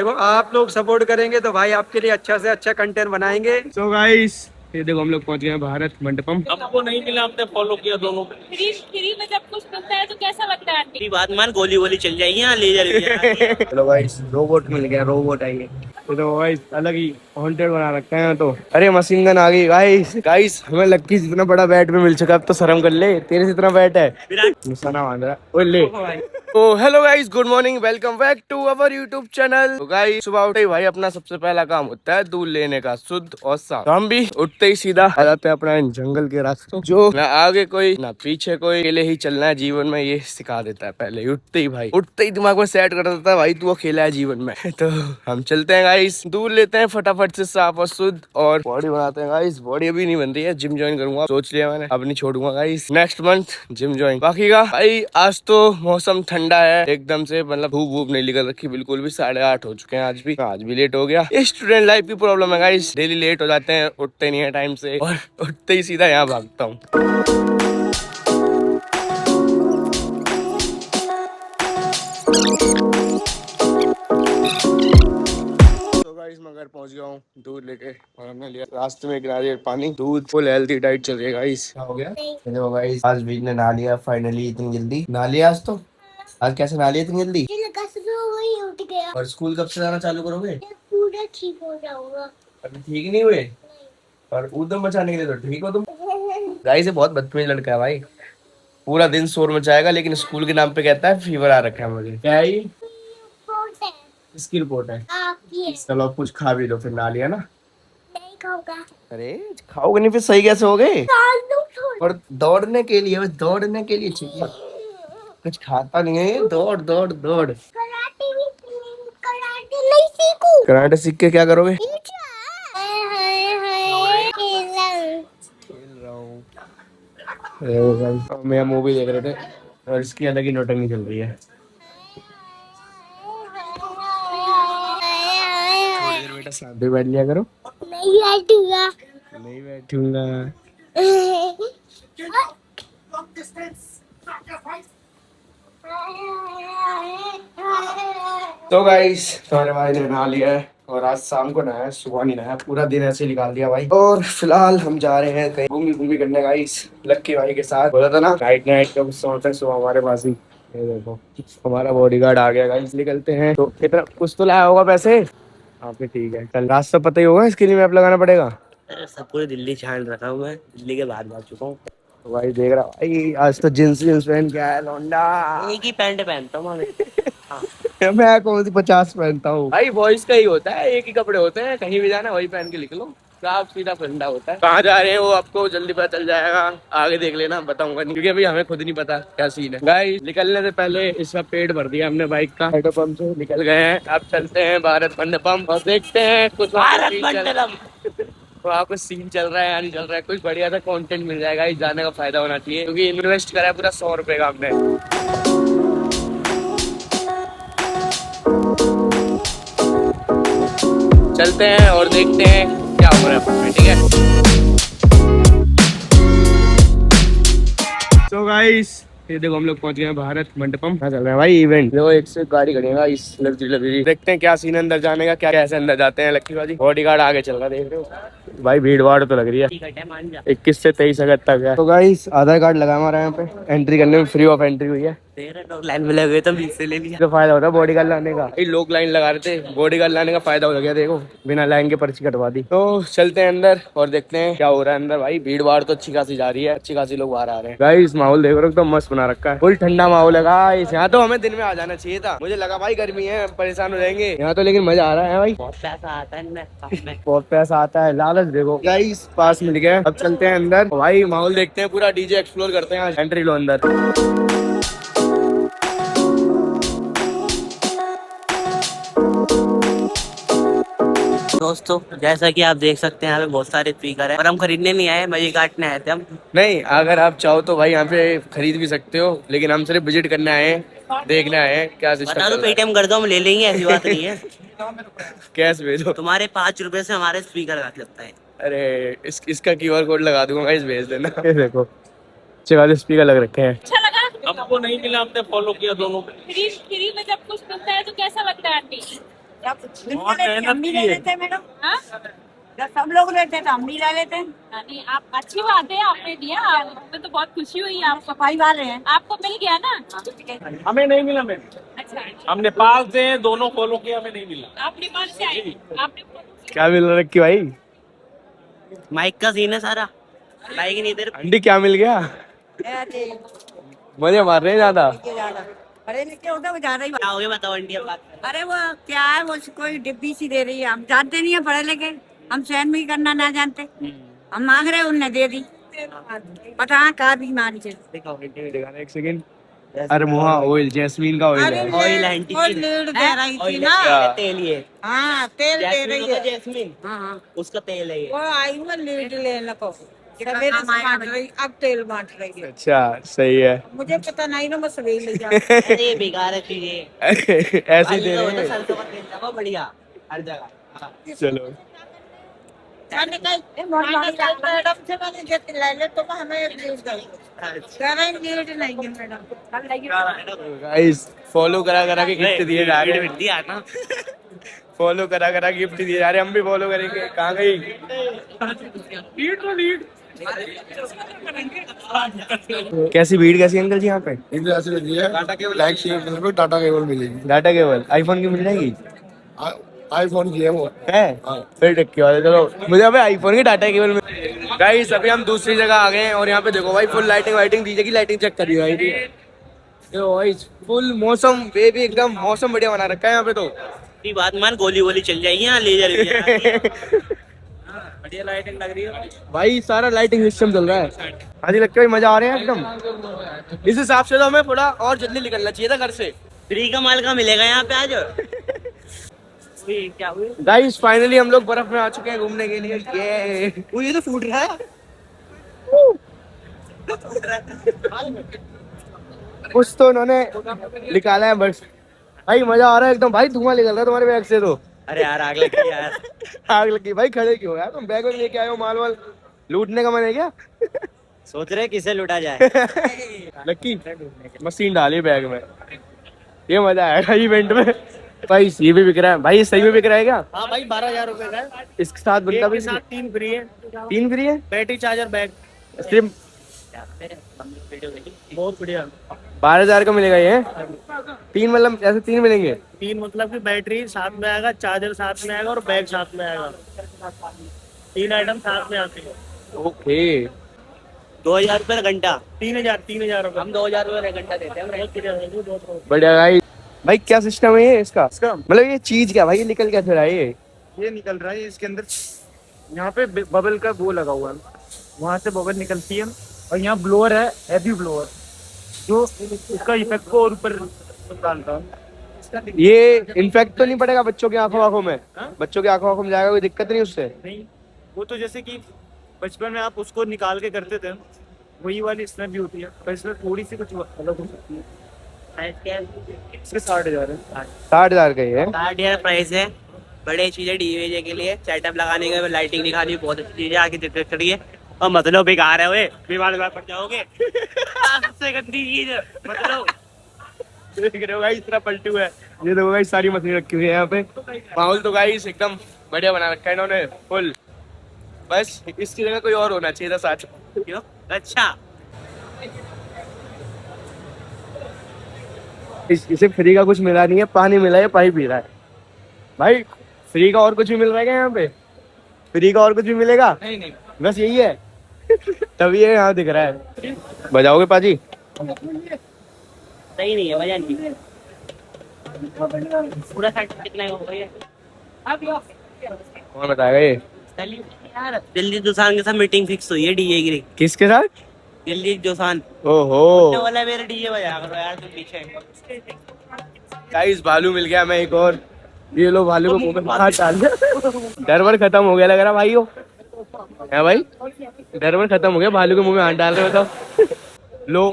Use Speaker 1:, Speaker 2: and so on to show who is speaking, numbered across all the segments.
Speaker 1: देखो आप लोग सपोर्ट करेंगे तो भाई आपके लिए अच्छा से अच्छा कंटेंट बनाएंगे।
Speaker 2: सो गाइस ये देखो हम लोग पहुंच गए हैं भारत मंडपम।
Speaker 3: हमको नहीं मिला, हमने फॉलो किया दोनों को। फ्री फ्री में जब कुछ मिलता है तो कैसा लगता है आंटी? बात मान, गोली वोली चल जाएगी यहाँ, लेजर।
Speaker 2: चलो गाइस रोबोट मिल गया, रोबोट आइए। ये तो गाइस अलग ही हॉन्टेड बना रखा है तो। अरे मशीन गन आ गई गाइस। गाइस हमें लक्की जितना बड़ा बैट में मिल चुका, अब तो शर्म कर ले, तेरे से इतना बैट है। निशाना बांध रहा है। ओए ले। तो hello guys, good morning, welcome back to our YouTube channel. तो गाइस सुबह उठे ही भाई अपना सबसे पहला काम होता है दूध लेने का, शुद्ध और साफ। तो हम भी उठते ही सीधा आ जाते हैं अपना इन जंगल के रास्तों। जो ना आगे कोई ना पीछे कोई, अकेले ही चलना है जीवन में, ये सिखा देता है पहले उठते ही। भाई उठते ही दिमाग में सेट कर देता है भाई तू अकेला है जीवन में। तो हम चलते हैं गाइस, दूध लेते हैं फटाफट से साफ और शुद्ध, और बॉडी बनाते हैं गाइस। बॉडी अभी नहीं बन रही है, जिम ज्वाइन करूंगा, सोच लिया मैंने, अब नहीं छोड़ूंगा guys, next month gym join. बाकी का भाई आज तो मौसम ठंडा है एकदम से, मतलब धूप वूप नहीं निकल रखी बिल्कुल भी। 8:30 हो चुके हैं, आज भी लेट हो गया। स्टूडेंट लाइफ की प्रॉब्लम है गाइस, डेली लेट हो जाते हैं, उठते नहीं है टाइम से, और उठते ही सीधा यहाँ भागता हूँ। मैं घर पहुंच गया हूँ दूध लेके, और हमने लिया रास्ते में एक नारियल पानी। दूध फुल हेल्थी डाइट चल रही है गाइस। क्या हो गया? देखो गाइस आज बीज ने नहा लिया फाइनली, इतनी जल्दी नहा लिया आज तो। आज कैसे नहा लिया इतनी जल्दी? उठ गया। और स्कूल कब से जाना चालू करोगे? पूरा ठीक हो जाऊंगा। अभी ठीक नहीं हुए और ऊधम मचाने के लिए तो ठीक हो तुम। गाइस ये बहुत बदतमीज लड़का है भाई, पूरा दिन शोर मचाएगा लेकिन स्कूल के नाम पे कहता है फीवर आ रखा है मुझे। क्या है? इसकी रिपोर्ट है। चलो अब कुछ खा भी लो, फिर ना लिया ना। नहीं खाऊंगा। अरे खाओगे नहीं फिर सही कैसे हो गए? और दौड़ने के लिए, बस दौड़ने के लिए चाहिए, कुछ खाता नहीं है। दौड़ दौड़ दौड़। कराटे नहीं सीखूं। कराटे सीख के क्या करोगे? खेल रहा हूँ। मैं मूवी देख रहे थे और इसकी अलग ही नौटंकी चल रही है। बेटा साथ में बैठ लिया करो। नहीं बैठूंगा। नहीं बैठूंगा। तो गाइस तुम्हारे भाई ने नहा लिया है, और आज शाम को नहाया, सुबह नहीं नहाया, पूरा दिन ऐसे निकाल दिया भाई। और फिलहाल हम जा रहे हैं कहीं घूमी घूमी करने गाइस, लक्की भाई के साथ। बोला था ना नाइट नाइट का गुस्सा होता है, सुबह हमारे पास ही। ये देखो हमारा बॉडीगार्ड आ गया गाइस, निकलते हैं। तो कितना कुछ तो लाया होगा पैसे? हाँ फिर ठीक है, कल रास्ता पता ही होगा, इसके लिए मैप लगाना पड़ेगा।
Speaker 3: सब पूरी दिल्ली छान रखा हूँ मैं, दिल्ली के बाहर जा चुका हूँ।
Speaker 2: तो भाई देख रहा भाई, आज तो जींस जींस पहन के आया लौंडा।
Speaker 3: एक ही पैंट पहनता हूँ मैं। हाँ।
Speaker 2: मैं कौन सी 50 पहनता हूँ भाई, बॉयज का ही होता है, एक ही कपड़े होते हैं, कहीं भी जाना वही पहन के निकलो, साफ सीधा फंडा होता है। कहाँ जा रहे हैं वो आपको जल्दी पता चल जाएगा, आगे देख लेना, बताऊंगा नहीं क्योंकि अभी हमें खुद नहीं पता क्या सीन है। गाइस निकलने से पहले इसका पेट भर दिया हमने बाइक का, पेट्रोल पंप से निकल गए हैं। अब चलते हैं भारत मंडपम और देखते हैं कुछ वहाँ कुछ सीन चल रहा है या नहीं चल रहा है, कुछ बढ़िया सा कंटेंट मिल जाएगा। इस जाने का फायदा होना चाहिए क्योंकि इन्वेस्ट करा है पूरा 100 रुपए का हमने। चलते हैं और देखते हैं क्या हो रहा है, ठीक है। तो गाइस ये देखो हम लोग पहुंच गए हैं भारत मंडपम। क्या चल रहा है भाई इवेंट, देखो एक से गाड़ी खड़ी है इस लग्जरी। देखते हैं क्या सीन अंदर जाने का, क्या कैसे अंदर जाते हैं। लक्की बाजी बॉडीगार्ड आगे चल रहा है, देख रहे हो भाई, भीड़ भाड़ तो लग रही है। 21 से 23 अगस्त तक है। तो गाइस आधार कार्ड लगा हमारा यहाँ पे, एंट्री करने में फ्री ऑफ एंट्री हुई है।
Speaker 3: लाइन में लगे तो बीच से ले लिया।
Speaker 2: तो फायदा होता है बॉडीगार्ड लाने का, लोग लाइन लगा रहे थे, बॉडीगार्ड लाने का फायदा हो गया, देखो बिना लाइन के पर्ची कटवा दी। तो चलते हैं अंदर और देखते हैं क्या हो रहा है अंदर। भाई भीड़ भाड़ तो अच्छी खासी जा रही है, अच्छी खासी लोग बाहर आ रहे हैं। गाइस माहौल देखो एकदम मस्त बना रखा है, फुल ठंडा माहौल है गाइस। यहाँ तो हमें दिन में आ जाना चाहिए था, मुझे लगा भाई गर्मी है परेशान हो जाएंगे, यहाँ तो लेकिन मजा आ रहा है भाई।
Speaker 3: बहुत पैसा आता है,
Speaker 2: बहुत पैसा आता है, लालच देखो। गाइस पास मिल गया, अब चलते हैं अंदर भाई, माहौल देखते हैं, पूरा डीजे एक्सप्लोर करते हैं। एंट्री लो अंदर।
Speaker 3: दोस्तों जैसा कि आप देख सकते हैं यहाँ पे बहुत सारे स्पीकर हैं, और हम खरीदने नहीं आए, मजे काटने आए थे हम।
Speaker 2: नहीं अगर आप चाहो तो भाई यहाँ पे खरीद भी सकते हो, लेकिन हम सिर्फ विजिट करने आए हैं, देखने आए हैं क्या सिस्टम।
Speaker 3: बता दो पेटीएम कर दो, हम ले लेंगे, ऐसी बात नहीं है।
Speaker 2: कैश भेजो।
Speaker 3: तुम्हारे 5 रुपए से हमारे स्पीकर का लगता है।
Speaker 2: अरे इसका QR कोड लगा दूंगा, इस भेज देना। देखो अच्छे वाले स्पीकर लग रखे हैं।
Speaker 3: अच्छा लगा? हमको नहीं मिला, हमने फॉलो किया दोनों को। फ्री में जब कुछ मिलता है तो कैसा लगता है आंटी?
Speaker 4: दुनिया लेती, हम भी ले लेते हैं मैडम। जब सब लोग लेते हैं तो हम भी ले लेते हैं।
Speaker 5: नहीं, आप अच्छी बात है, आपने दिया, हमें तो बहुत खुशी हुई। आप
Speaker 4: सफाई वाले हैं।
Speaker 5: आपको मिल गया ना?
Speaker 3: हमें नहीं मिला मैम,
Speaker 5: अच्छा,
Speaker 3: हम नेपाल से दोनों फॉलो किया, हमें नहीं मिला।
Speaker 5: आप नेपाल से आए, आपने
Speaker 2: क्या मिल रहा रखी भाई?
Speaker 3: माइक का सीन है सारा, माइक नहीं इधर।
Speaker 2: आंटी क्या मिल गया? मजे मार रहे हैं ज्यादा।
Speaker 4: अरे लिखे होता वो ज्यादा ही।
Speaker 3: क्या हो गया बताओ आंटी, अब बात करें।
Speaker 4: अरे वो क्या है, वो कोई डिब्बी सी दे रही है, हम जानते नहीं है पढ़े लिखे, हम सहन में ही करना ना जानते, हम मांग रहे उनने दे दी। पता का बीमारी से।
Speaker 2: एक सेकंड। अरे मुहा ऑयल, जैस्मीन का ऑयल है।
Speaker 3: ऑयल आंटी
Speaker 4: वो
Speaker 3: की
Speaker 4: लीड दे रही थी ना।
Speaker 3: तेल ये,
Speaker 4: हाँ तेल दे रही है।
Speaker 3: जैस्मीन,
Speaker 4: हाँ
Speaker 3: उसका तेल है ये।
Speaker 4: वो आई वो लीड लेने को, सवेरे से बांट रही, अब तेल बांट रही है।
Speaker 2: अच्छा सही है।
Speaker 4: मुझे पता नहीं ना, मैं सवेरे ले जा।
Speaker 3: अरे ये बेकार है चीजें,
Speaker 2: ऐसे ही दे रहे हैं।
Speaker 3: सरसों का तेल था वो बढ़िया हर जगह।
Speaker 2: चलो
Speaker 4: मैडम से मैंने जैसे ले ले तो हमें एक लीड दो। कह रहे हैं लीड नहीं है मैडम।
Speaker 2: गाइस फॉलो करा करा के गिफ्ट दिए जा रहे हैं।
Speaker 3: दिया ना,
Speaker 2: फॉलो करा करा गिफ्ट दिए जा रहे हैं, हम भी फॉलो करेंगे। कहाँ गई? कैसी भीड़ कैसी अंकल जी यहाँ पे?
Speaker 6: इधर ऐसे लगी है, लाइक शेयर करने पे टाटा केबल मिलेगी।
Speaker 2: डाटा केबल आईफोन की मिल जाएगी?
Speaker 6: आईफोन की है वो।
Speaker 2: है फिर टक्की वाले। चलो मुझे अभी आईफोन की डाटा केबल में। गाइस अभी हम दूसरी जगह आ गए हैं और यहाँ पे देखो भाई फुल लाइटिंग वाइटिंग दी जाएगी। लाइटिंग चेक करिए भाई, देखो भाई फुल मौसम बेबी एकदम मौसम बढ़िया बना रखा है यहाँ पे। तो
Speaker 3: ये बात मान, गोली वोली चल जाएगी यहाँ, लेजर बढ़िया लाइटिंग लग रही है
Speaker 2: भाई, सारा लाइटिंग सिस्टम चल रहा है। हाँ जी लगता है मजा आ रहा है एकदम। इस हिसाब से तो हमें थोड़ा और जल्दी निकलना चाहिए था घर से।
Speaker 3: फ्री का माल का मिलेगा यहाँ पे आज। क्या हुआ?
Speaker 2: गाइस फाइनली हम लोग बर्फ में आ चुके हैं घूमने के लिए। ये तो फूट रहा है। कुछ तो उन्होंने निकाला है बस। भाई मजा आ रहा है एकदम। भाई धुआं निकल रहा है तुम्हारे बैग से तो।
Speaker 3: अरे यार आग लगी यार।
Speaker 2: आग लगी भाई। खड़े क्यों यार? तुम बैग में लेके आए हो माल वाल, लूटने का मन है क्या?
Speaker 3: सोच रहे किसे लुटा जाए।
Speaker 2: लक्की मशीन डाली बैग में, ये मजा आएगा इवेंट में। भाई ये भी बिक रहा है भाई, सही में बिक रहा है क्या?
Speaker 3: हाँ भाई 12,000 रुपए का है।
Speaker 2: इसके साथ बनता भी
Speaker 3: 3 फ्री है,
Speaker 2: 3 फ्री है।
Speaker 3: बैटरी चार्जर बैग
Speaker 2: सिर्फ
Speaker 3: बहुत बढ़िया।
Speaker 2: 12,000 का मिलेगा ये? 3 मतलब ऐसे 3 मिलेंगे?
Speaker 3: 3 मतलब कि बैटरी साथ में आएगा, चार्जर साथ में आएगा और बैग साथ में आएगा। 3 आइटम साथ में आते हैं।
Speaker 2: ओके
Speaker 3: 2,000 रुपए घंटा। 3,000 रुपए। हम 2,000 रुपए घंटा देते हैं।
Speaker 2: बढ़िया भाई। भाई क्या सिस्टम है ये इसका? मतलब ये चीज क्या भाई, ये निकल क्या रहा है?
Speaker 7: ये निकल रहा है इसके अंदर, यहाँ पे बबल का वो लगा हुआ है, वहाँ से बबल निकलती है और यहाँ ब्लोअर है, हैवी ब्लोअर, जो इसका इफेक्ट को और ऊपर डालता है।
Speaker 2: ये इन्फेक्ट तो नहीं पड़ेगा बच्चों की आंखों में? बच्चों की आंखों में जाएगा, कोई दिक्कत नहीं उससे?
Speaker 7: नहीं, वो तो जैसे कि बचपन में आप उसको निकाल के करते थे, वही वाली इसमें भी होती है, पर इसमें थोड़ी सी कुछ अलग हो सकती है। इसके 60,000 है।
Speaker 2: 60,000 का ही है?
Speaker 3: 60,000 प्राइस है। बड़े चीजें डीजे के लिए सेटअप लगाने के, लाइटिंग दिखानी, बहुत अच्छी चीजें आके दिक्कत करिए। और मतलब बेकार है, वे बीमार पड़ जाओगे। सबसे गंदी चीज मतलब
Speaker 2: देख रहे हो गाइस, इतना पलटू है। ये देखो गाइस सारी मछली रखी हुई है यहाँ पे। माहौल तो गाइस एकदम बढ़िया बना रखा है इन्होंने फुल। बस इसकी जगह कोई और होना चाहिए था साथ।
Speaker 3: क्यों? अच्छा
Speaker 2: इसे फ्री का कुछ मिला नहीं है, पानी मिला है, पानी पी रहा है भाई। फ्री का और कुछ भी मिल रहा है क्या यहाँ पे? फ्री का और कुछ भी मिलेगा?
Speaker 7: नहीं
Speaker 2: बस यही है। तभी ये यहाँ दिख रहा है। बजाओगे पाजी?
Speaker 3: सही नहीं है, मजा नहीं। पूरा सेट कितना हो गया?
Speaker 2: कौन बताएगा ये?
Speaker 3: यार दिल्ली दोसान के साथ मीटिंग फिक्स हुई है डीजे की।
Speaker 2: किसके साथ?
Speaker 3: दिल्ली दोसान
Speaker 2: ओहो
Speaker 3: वाला मेरे डीजे बजा करो यार, तुम पीछे।
Speaker 2: गाइस भालू मिल गया मैं एक और। ये लो भालू को मुंह में हाथ डाल दिया। डर वर खत्म हो गया लग रहा भाई। है भाई, डर वर खत्म हो गया, भालू के मुंह में हाथ डाल रहे हो तो। लो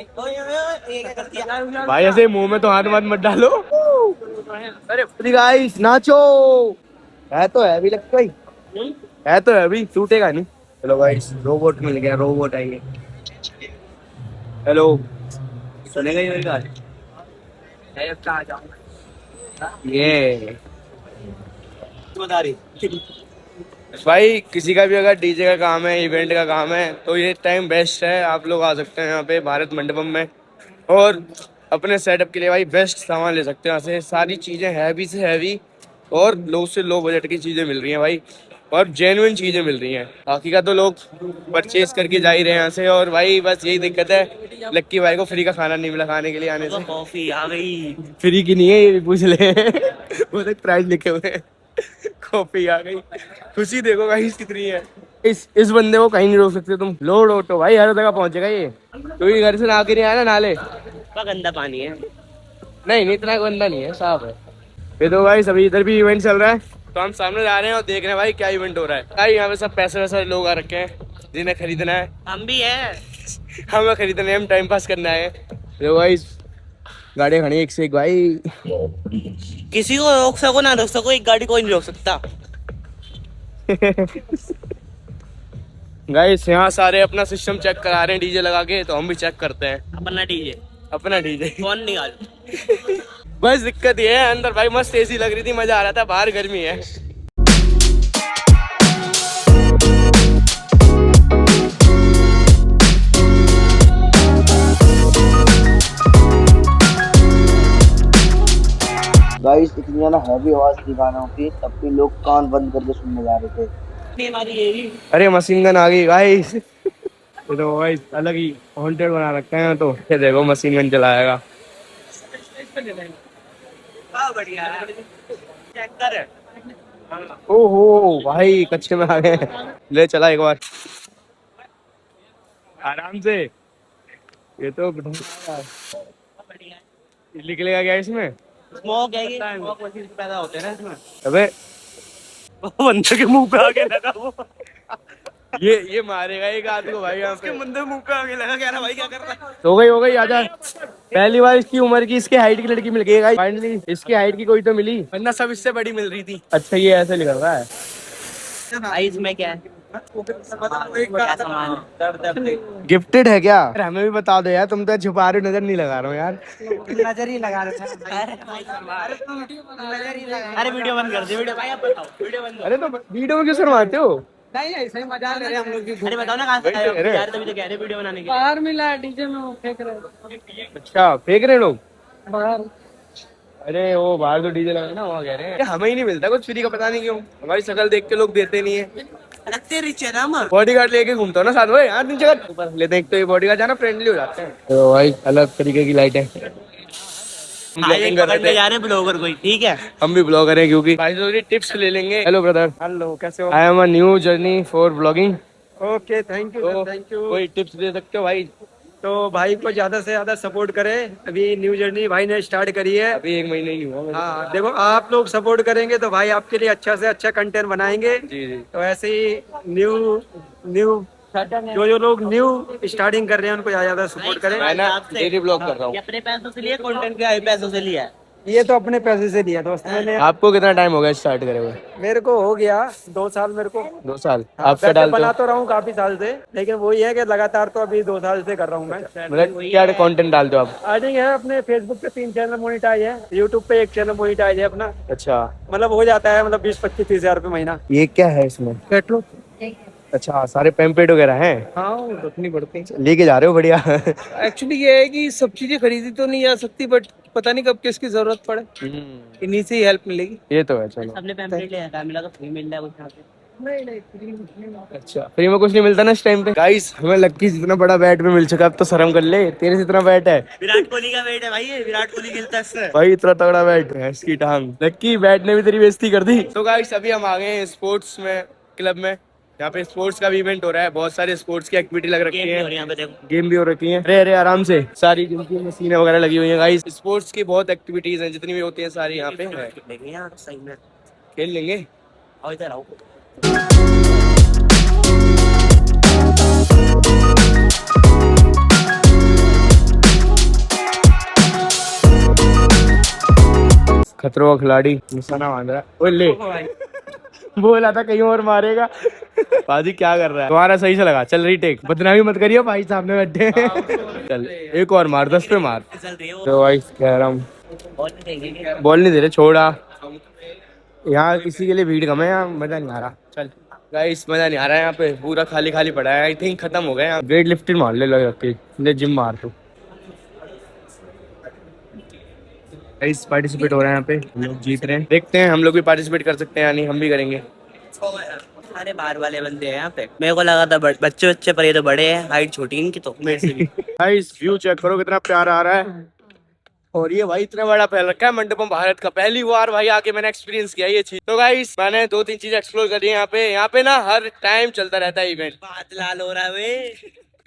Speaker 2: भाई ऐसे मुंह में तो हाथ मत डालो। अरे गाइस नाचो। है तो है अभी लगता भाई, है तो है अभी, टूटेगा नहीं। चलो गाइस रोबोट मिल गया, रोबोट आइए। हेलो सुनेगा ये मेरी बात? ये
Speaker 3: बता रही।
Speaker 2: भाई किसी का भी अगर डीजे का काम है, इवेंट का काम है, तो ये टाइम बेस्ट है। आप लोग आ सकते हैं यहाँ पे भारत मंडपम में और अपने सेटअप के लिए भाई बेस्ट सामान ले सकते हैं। यहाँ से सारी चीज़ें हैवी से हैवी और लो से लो बजट की चीज़ें मिल रही हैं भाई, और जेन्युइन चीज़ें मिल रही हैं। बाकी का तो लोग परचेज करके जा ही रहे हैं यहाँ से। और भाई बस यही दिक्कत है, लक्की भाई को फ्री का खाना नहीं मिला खाने के लिए आने से।
Speaker 3: कॉफी आ गई।
Speaker 2: फ्री की नहीं है, ये भी पूछ ले वो तक प्राइस लिखे हुए हैं। कॉफी आ गई, खुशी देखो गाइस कितनी है। इस बंदे को कहीं नहीं रोक सकते तुम। लोड ऑटो भाई हर जगह पहुंचेगा ये, क्योंकि घर से नहा के नहीं आया ना नाले।
Speaker 3: गंदा पानी है।
Speaker 2: नहीं इतना गंदा नहीं है, साफ है। ये तो भाई सभी इधर भी इवेंट चल रहा है, तो हम सामने जा रहे हैं और देख रहे हैं भाई क्या इवेंट हो रहा है। भाई यहाँ पे सब पैसे वैसे लोग आ रखे हैं जिन्हें खरीदना है।
Speaker 3: हम भी है।
Speaker 2: हमें खरीदने, हम टाइम पास करना है। तो भाई गाड़ियाँ खड़ी एक से एक भाई।
Speaker 3: किसी को रोक सको ना रोक सको, एक गाड़ी कोई नहीं रोक सकता।
Speaker 2: गाइस यहाँ सारे अपना सिस्टम चेक करा रहे हैं डीजे लगा के, तो हम भी चेक करते हैं अपना डीजे।
Speaker 3: कौन निकाल।
Speaker 2: बस दिक्कत ये है, अंदर भाई मस्त एसी लग रही थी, मजा आ रहा था, बाहर गर्मी है।
Speaker 8: गाइस इतनी ज्यादा हैवी आवाज थी गानों की, तब भी लोग कान बंद करके सुनने जा रहे थे।
Speaker 2: अरे मशीन गन आ गई गाइस। ये तो भाई अलग ही हॉन्टेड बना रखा है। तो ये देखो मशीन गन चलाएगा।
Speaker 3: बढ़िया है। चेक कर।
Speaker 2: ओहो भाई कच्चे में आ गए। ले चला एक बार आराम से। ये तो निकलेगा क्या इसमें?
Speaker 3: स्मोक है ये, स्मोक मशीन पैदा होते हैं ना इसमें।
Speaker 2: अबे
Speaker 3: बंदे के मुंह पे आके लगा वो।
Speaker 2: ये मारेगा एक आदमी को भाई यहाँ पे।
Speaker 3: बंदे मुंह पे आके लगा, कह रहा भाई क्या कर रहा है।
Speaker 2: हो गई आजा। पहली बार इसकी उम्र की, इसके हाइट की लड़की मिल गई गाइस। फाइनली इसकी हाइट की कोई तो मिली, वरना सब इससे बड़ी मिल रही थी। अच्छा ये ऐसे निकल रहा है।
Speaker 3: भाई इसमें क्या है? क्या सामान है?
Speaker 2: गिफ्टेड है क्या? हमें भी बता दो यार, तुम तो छुपा रहे हो, नजर नहीं लगा रहा हूँ यार।
Speaker 3: नजर ही लगा रहे थे। अरे वीडियो बंद कर दे, वीडियो भाई आप बताओ, वीडियो बंद।
Speaker 2: अरे तो वीडियो में क्यों शर्माते हो?
Speaker 3: नहीं ऐसे ही मजाक ले रहे हम लोग। अरे बताओ ना कहाँ से आए हो यार, तभी तो कह रहे वीडियो बनाने के।
Speaker 5: बाहर मिला डीजे में, वो फेंक रहे
Speaker 2: अच्छा फेंक रहे लोग
Speaker 5: बाहर।
Speaker 2: अरे वो बाहर तो डीजे लगा ना, वहाँ कह रहे हैं हमें ही नहीं मिलता कुछ फ्री का, पता नहीं क्यों। हमारी शक्ल देख के लोग देते नहीं है।
Speaker 3: रखते रिच है ना हम।
Speaker 2: बॉडीगार्ड लेके घूमता हूँ ना साथ में यार, नीचे ऊपर लेते हैं, तो ये बॉडीगार्ड जाना फ्रेंडली हो जाते हैं। तो भाई अलग तरीके की लाइट है।
Speaker 3: जा रहे ब्लॉगर कोई, ठीक है
Speaker 2: हम भी ब्लॉगर हैं क्योंकि भाई थोड़ी टिप्स ले लेंगे। Hello brother.
Speaker 1: हेलो, कैसे हो?
Speaker 2: I am a new journey for blogging.
Speaker 1: Okay, thank you thank you.
Speaker 2: कोई टिप्स दे सकते हो भाई?
Speaker 1: तो भाई को ज्यादा से ज्यादा सपोर्ट करें। अभी न्यू जर्नी भाई ने स्टार्ट करी है।
Speaker 2: अभी 1 महीने ही हुआ।
Speaker 1: हाँ देखो, आप लोग सपोर्ट करेंगे तो भाई आपके लिए अच्छा से अच्छा कंटेंट बनाएंगे।
Speaker 2: जी जी।
Speaker 1: तो ऐसे ही न्यू जो लोग न्यू स्टार्टिंग कर रहे हैं उनको ज्यादा सपोर्ट करें।
Speaker 2: मैं ना डेली ब्लॉग कर रहा हूँ।
Speaker 3: अपने पैसों से लिए कंटेंट क्या पैसों से लिया है?
Speaker 1: ये तो अपने पैसे से लिया दोस्त मैंने।
Speaker 2: आपको कितना टाइम हो गया स्टार्ट करे हुए?
Speaker 1: मेरे को हो गया 2 साल। मेरे को
Speaker 2: 2 साल।
Speaker 1: हाँ,
Speaker 2: आप क्या
Speaker 1: वैसे
Speaker 2: डालते
Speaker 1: बना
Speaker 2: हो?
Speaker 1: तो रहा हूँ काफी साल से, लेकिन वही है कि लगातार तो अभी 2 साल से कर रहा हूँ मैं।
Speaker 2: मतलब क्या कंटेंट डालते हो आप?
Speaker 1: अर्निंग है अपने फेसबुक पे 3 चैनल मोनिटाइज है, यूट्यूब पे 1 चैनल मोनिटाइज है अपना।
Speaker 2: अच्छा
Speaker 1: मतलब हो जाता है, मतलब 20-25-30 हजार रुपये महीना।
Speaker 2: ये क्या है इसमें? पेट्रोल। अच्छा सारे पैम्पलेट वगैरह हैं।
Speaker 7: हाँ रखनी पड़ती है।
Speaker 2: लेके जा रहे हो बढ़िया।
Speaker 7: एक्चुअली ये है कि सब चीजें खरीदी तो नहीं जा सकती, बट पता नहीं कब किसकी जरूरत पड़े, इन्हीं से ही हेल्प मिलेगी।
Speaker 2: ये तो है। चलो
Speaker 3: सबने पैम्पलेट ले रखा है, मिला तो फ्री मिल रहा है कुछ यहाँ पे।
Speaker 2: अच्छा फ्री में कुछ नहीं मिलता ना इस टाइम पे। गाइस हमें लक्की जितना बड़ा बैट में मिल चुका, अब तो शर्म कर ले, तेरे से इतना बैट है।
Speaker 3: विराट कोहली का वेट है भाई, ये विराट कोहली खेलता है इससे।
Speaker 2: भाई इतना तगड़ा बैट है इसकी टांग। लक्की बैट ने भी तेरी बेइज्जती कर दी। तो गाइस अभी हम आ गए हैं स्पोर्ट्स में क्लब में। यहाँ पे स्पोर्ट्स का भी इवेंट हो रहा है, बहुत सारे स्पोर्ट्स की एक्टिविटी लग रखी है।
Speaker 3: यहाँ पे देखो
Speaker 2: गेम भी हो रखी है। अरे आराम से सारी जिनकी मशीनें वगैरह लगी हुई है गाइस। स्पोर्ट्स की बहुत एक्टिविटीज हैं, जितनी भी होती है सारी यहाँ पे है।
Speaker 3: यहाँ सही में
Speaker 2: खेल लेंगे।
Speaker 3: आओ इधर आओ।
Speaker 2: खतरों का खिलाड़ी निशाना बांध रहा है। ओए ले बोला था कहीं और मारेगा। बाजी क्या कर रहा है? तुम्हारा सही से लगा। चल रीटेक, बदनामी मत करियो भाई सामने बैठे। चल एक और मार, 10 पे मार।
Speaker 3: चल रही हो
Speaker 2: तो भाई कह रहा हूँ
Speaker 3: बॉल नहीं देंगे।
Speaker 2: बॉल नहीं दे रहे, छोड़ा। यहाँ किसी के लिए भीड़ कम है, यहाँ मजा नहीं आ रहा। चल गाइस मजा नहीं आ रहा है, यहाँ पे पूरा खाली खाली पड़ा है। आई थिंक खत्म हो गया यहाँ। वेट लिफ्टिंग मार ले लो, जिम मार तू। गाइस पार्टिसिपेट हो रहा है यहाँ पे, हम लोग जीत रहे हैं। देखते हैं हम लोग भी पार्टिसिपेट कर सकते हैं या नहीं, हम भी करेंगे।
Speaker 3: सारे बाहर वाले बंदे हैं यहाँ पे। मेरे को लगा था बच्चे बच्चे, पर ये तो बड़े हैं, हाइट छोटी इनकी तो मेरे से भी।
Speaker 2: गाइस व्यू चेक करो कितना प्यारा आ रहा है। और ये भाई इतना बड़ा फैल रखा है मंडपम भारत का। पहली बार भाई आके मैंने एक्सपीरियंस किया ये चीज। तो गाइस मैंने 2-3 चीजें एक्सप्लोर करी है यहाँ पे ना हर टाइम चलता रहता है इवेंट।
Speaker 3: बात लाल हो रहा है वे।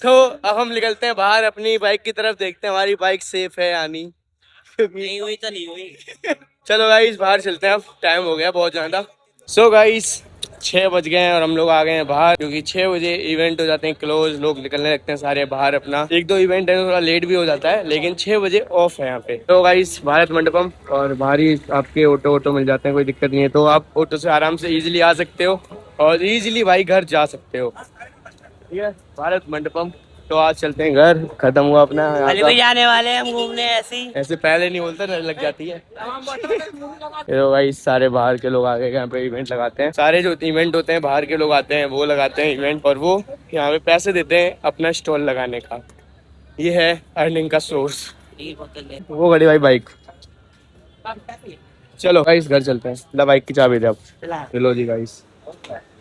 Speaker 2: तो अब हम निकलते हैं बाहर अपनी बाइक की तरफ, देखते हैं हमारी बाइक सेफ है या नहीं।
Speaker 3: नहीं हुई तो नहीं हुई।
Speaker 2: चलो गाइस बाहर चलते हैं, अब टाइम हो गया बहुत ज्यादा। सो गाइस 6 बज गए हैं और हम लोग आ गए हैं बाहर, क्योंकि 6 बजे इवेंट हो जाते हैं क्लोज, लोग निकलने लगते हैं सारे बाहर। अपना 1-2 इवेंट है थोड़ा लेट भी हो जाता है, लेकिन 6 बजे ऑफ है यहाँ पे। तो गाइस भारत मंडपम, और बाहर ही आपके ऑटो मिल जाते हैं, कोई दिक्कत नहीं है। तो आप ऑटो से आराम से इजीली आ सकते हो और इजीली भाई घर जा सकते हो। ठीक है भारत मंडपम। तो आज चलते हैं घर, खत्म हुआ अपना
Speaker 3: अभी भी जाने वाले हैं हम घूमने ऐसे ही।
Speaker 2: ऐसे पहले नहीं बोलते ना, लग जाती है। तो भाई सारे बाहर के लोग आ गए, यहाँ पे इवेंट लगाते हैं। सारे जो इवेंट होते हैं बाहर के लोग आते हैं, वो लगाते हैं इवेंट, और वो यहाँ पे पैसे देते हैं अपना स्टॉल लगाने का। ये है अर्निंग का सोर्स। वो गड़ी भाई बाइक। चलो गाइस घर चलते हैं। ला बाइक की चाबी दे अब। चलो जी गाइस,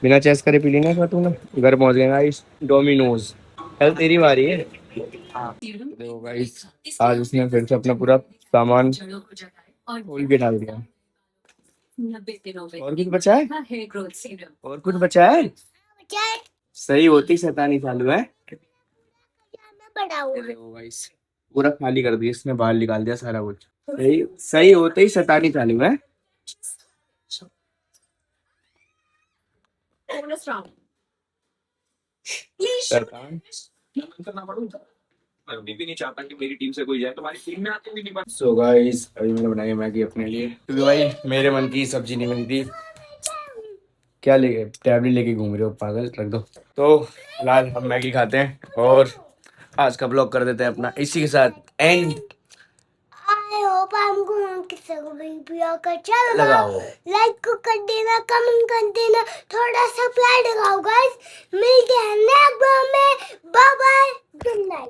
Speaker 2: बिना चेस करे पी लेना तू ना। घर पहुंच गए गाइस, डोमिनोज। कल तेरी बारी है। देखो गाइस आज उसने फिर से अपना पूरा सामान खोल के डाल दिया। और कुछ बचा है? और कुछ बचा है? सही होती शैतानी चालू है। देखो गाइस पूरा खाली कर दिया इसने, बाहर निकाल दिया सारा कुछ। सही होते ही शैतानी चालू है। शैतान भी नहीं चाहता कि मेरी टीम से कोई जाए, तुम्हारी टीम में आते भी नहीं। सो गाइस अभी मैंने बनाई मैगी अपने लिए, क्योंकि भाई मेरे मन की सब्जी नहीं बनी थी। क्या लेके टैबलेट लेके घूम रहे हो पागल, रख दो। तो फिलहाल हम मैगी खाते हैं और आज का ब्लॉग कर देते हैं अपना इसी के साथ एंड।
Speaker 9: आई होप हमको किसी को वीडियो का चल
Speaker 2: लगाओ,
Speaker 9: लाइक को कर देना, कमेंट कर देना, थोड़ा सा प्यार लगाओ गाइस। मिलते हैं नेक्स्ट ब्लॉग में। Bye bye, good night.